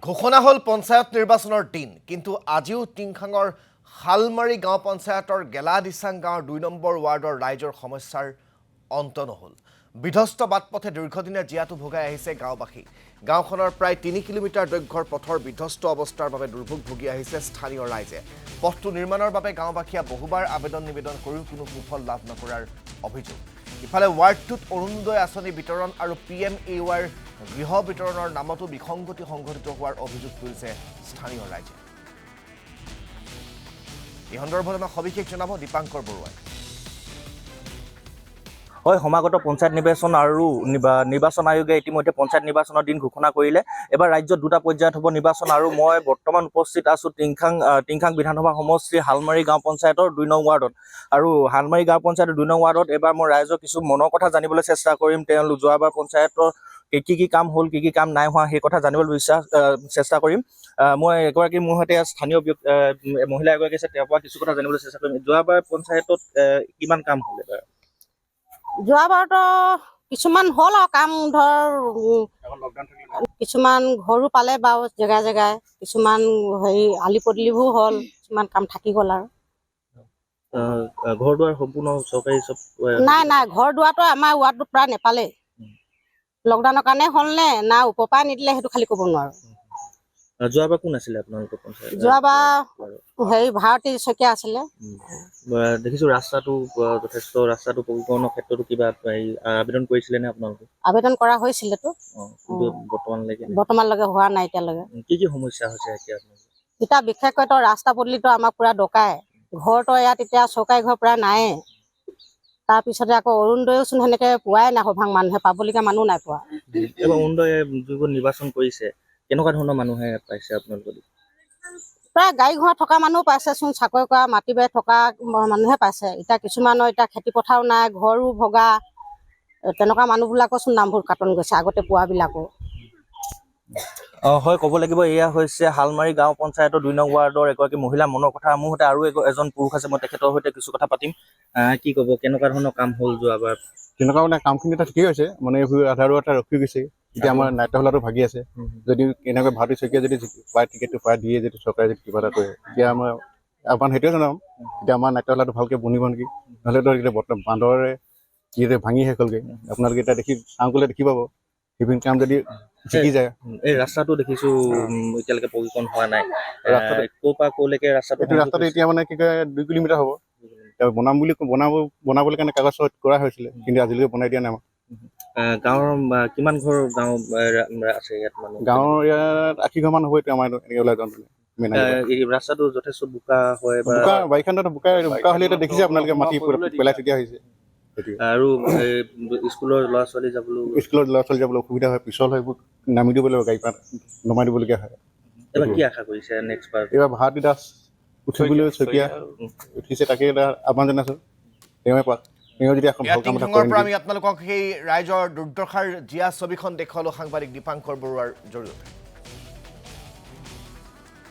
ঘোষণা হল পঞ্চায়ত নিৰ্বাচনৰ দিন, কিন্তু আজিও টিংখাঙৰ হালমাৰী গাঁও পঞ্চায়তৰ গেলাদিচাং গাঁৱৰ ২ নম্বৰ ৱাৰ্ডৰ ৰাইজৰ সমস্যাৰ অন্ত নহল। বিধ্বস্ত বাটপথে দীৰ্ঘদিনীয়া জীয়াতু ভোগাই আহিছে গাঁওবাসী। গাঁওখনৰ প্ৰায় ৩ কিলোমিটাৰ দৈৰ্ঘ্যৰ পথৰ বিধ্বস্ত অৱস্থাৰ বাবে দুৰ্ভোগ ভুগি আহিছে স্থানীয় ৰাইজে। পথটো নিৰ্মাণৰ বাবে গাঁওবাসীয়ে বহুবাৰ আবেদন নিবেদন কৰিও কোনো সুফল লাভ নকৰাৰ অভিযোগ। ইফালে ৱাৰ্ডটোত অৰুণোদয় আঁচনি বিতৰণ আৰু PMAYৰ গৃহ বিতৰণৰ নামতো বিসংগতি সংঘটিত হোৱাৰ অভিযোগ তুলিছে স্থানীয় ৰাইজে। এই সন্দৰ্ভত আমাক সবিশেষ জনাব দীপাংকৰ বৰুৱাই। হয়, সমাগত পঞ্চায়ত নিৰ্বাচন আৰু নিৰ্বাচন আয়োগে ইতিমধ্যে পঞ্চায়ত নিৰ্বাচনৰ দিন ঘোষণা কৰিলে। এবাৰ ৰাজ্যত দুটা পৰ্যায়ত হ'ব নিৰ্বাচন আৰু মই বৰ্তমান উপস্থিত আছোঁ টিংখাং বিধানসভা সমষ্টিৰ হালমাৰী গাঁও পঞ্চায়তৰ ২ নং ৱাৰ্ডত। আৰু হালমাৰী গাঁও পঞ্চায়তৰ ২ নং ৱাৰ্ডত এবাৰ মই ৰাইজৰ কিছু মনৰ কথা জানিবলৈ চেষ্টা কৰিম। তেওঁলোক যোৱাবাৰ পঞ্চায়তৰ কি কাম হ'ল, কি কাম নাই হোৱা সেই কথা জানিবলৈ চেষ্টা কৰিম। মই এগৰাকী মোৰ সৈতে স্থানীয় মহিলা এগৰাকী আছে, তেওঁৰ পৰা কিছু কথা জানিবলৈ চেষ্টা কৰিম। যোৱাবাৰ পঞ্চায়তত কিমান কাম হ'ল এবাৰ? যোৱাবাৰতো কিছুমান হ'ল আৰু কাম, ধৰ কিছুমান ঘৰো পালে বাৰু জেগাই জেগাই, কিছুমান আলি পদূলিবোৰ হ'ল, কিছুমান কাম থাকি গ'ল আৰু। ঘৰ দুৱাৰ সম্পূৰ্ণ চৰকাৰী চব? নাই, ঘৰ দুৱাৰটো আমাৰ ৱাৰ্ডটোত প্ৰায় নেপালেই। লকডাউনৰ কাৰণে হ'ল নে না ওপৰৰ পৰা নিদিলে সেইটো খালি ক'ব নোৱাৰোঁ। যোৱাবাৰ কোন আছিলে আপোনালোকৰ পঞ্চায়ত? যোৱাবাৰ ভাৰতী শইকীয়া আছিলে। দেখিছো ৰাস্তাটো যথেষ্ট, ৰাস্তাটো পকীকৰণৰ ক্ষেত্ৰতো কিবা আবেদন কৰিছিলে নে আপোনালোকে? আবেদন কৰা হৈছিলেতো, কিন্তু বৰ্তমানলৈকে হোৱা নাই এতিয়ালৈকে। কি সমস্যা হৈছে এতিয়া বিশেষকৈ ৰাস্তা পদূলিটো আমাক পুৰা দৰকাৰে। ঘৰতো ইয়াত এতিয়া চৰকাৰী ঘৰ প্ৰায় নাইয়ে। তাৰপিছতে আকৌ অৰুণোদয়চোন সেনেকে পোৱাই নাই, সভাং মানুহে পাবলগীয়া মানুহ নাই পোৱা। এইবাৰ অৰুণোদয়ে যিবোৰ নিৰ্বাচন কৰিছে কেনেকুৱা ধৰণৰ মানুহে পাইছে আপোনালোকে? প্ৰায় গাড়ী ঘোঁৰা থকা মানুহ পাইছেচোন, চাকৰি কৰা মাটি বাৰী থকা মানুহে পাইছে। এতিয়া কিছুমানৰ এতিয়া খেতি পথাৰো নাই, ঘৰো ভগা, তেনেকুৱা মানুহবিলাকৰচোন নামবোৰ কাটন গৈছে আগতে পোৱাবিলাকো। হয়, ক'ব লাগিব এয়া হৈছে হালমাৰী গাঁও পঞ্চায়তৰ ২ নং ৱাৰ্ডৰ এগৰাকী মহিলা মনৰ কথা। মোৰ সৈতে আৰু এজন পুৰুষ আছে, মই তেখেতৰ সৈতে কিছু কথা পাতিম। কি ক'ব, কেনেকুৱা ধৰণৰ কাম হ'ল যোৱাবাৰ? তেনেকুৱা মানে কামখিনি ঠিকেই হৈছে, মানে এইবোৰ আধাৰো এটা ৰখি গৈছে। এতিয়া আমাৰ নাট্যশালাটো ভাগি আছে। যদি এনেকৈ ভাৰতী শইকীয়া যদি পায় টিকেটটো পাই দিয়ে, যদি চৰকাৰে যদি কিবা এটা কৰে, তেতিয়া আমাৰ আপোনাক সেইটোৱে জনাম, তেতিয়া আমাৰ নাট্যশালাটো ভালকৈ বনিব নেকি। নহ'লেতো এতিয়া বৰ্তমান বান্দৰে যিহেতু ভাঙি শেষ হ'লগৈ। আপোনালোকে এতিয়া চাওঁ গ'লে দেখি পাব সেইখিনি কাম যদি শিকি যায়। এই ৰাস্তাটো দেখিছো এতিয়ালৈকে পকীকৰণ হোৱা নাই। ক'ৰ পৰা ক'লৈকে ৰাস্তাটো? এইটো ৰাস্তাটো এতিয়া মানে কি কয় 2 কিলোমিটাৰ হ'ব। বনাবলৈ কাৰণে কাগজ কৰা হৈছিলে, কিন্তু আজিলৈকে বনাই দিয়া নাই আমাক। গাঁৱৰ কিমান ঘৰ গাঁও আছে ইয়াত মানুহ? গাঁৱৰ ইয়াত 80 ঘৰমান হ'ব এতিয়া আমাৰ এনেকৈ ওলাই যাওঁতে। এই ৰাস্তাটো যথেষ্ট বোকা হয়, বাৰিষা বোকা হ'লে এতিয়া দেখিছে আপোনালোকে, মাটি পেলাই থৈ দিয়া হৈছে। আৰু স্কুলৰ ল'ৰা ছোৱালী যাবলৈ অসুবিধা হয়, পিছল হয়, এইবোৰ নামি দিব লাগিব, গাড়ী পৰা নমাই দিবলগীয়া হয়। এবাৰ কি আশা কৰিছে নেক্সট বাৰ? এইবাৰ ভাৰতী দাস উঠিবলৈ শইকীয়া উঠিছে, তাকে এটা আহ্বান জনাইছোঁ। তেওঁ যদি এখন ভাল কাম এটা কৰে। আমি আপোনালোকক সেই ৰাইজৰ দুৰ্দশাৰ জীয়া ছবিখন দেখুৱালোঁ সাংবাদিক দীপাংকৰ বৰুৱাৰ জৰিয়তে।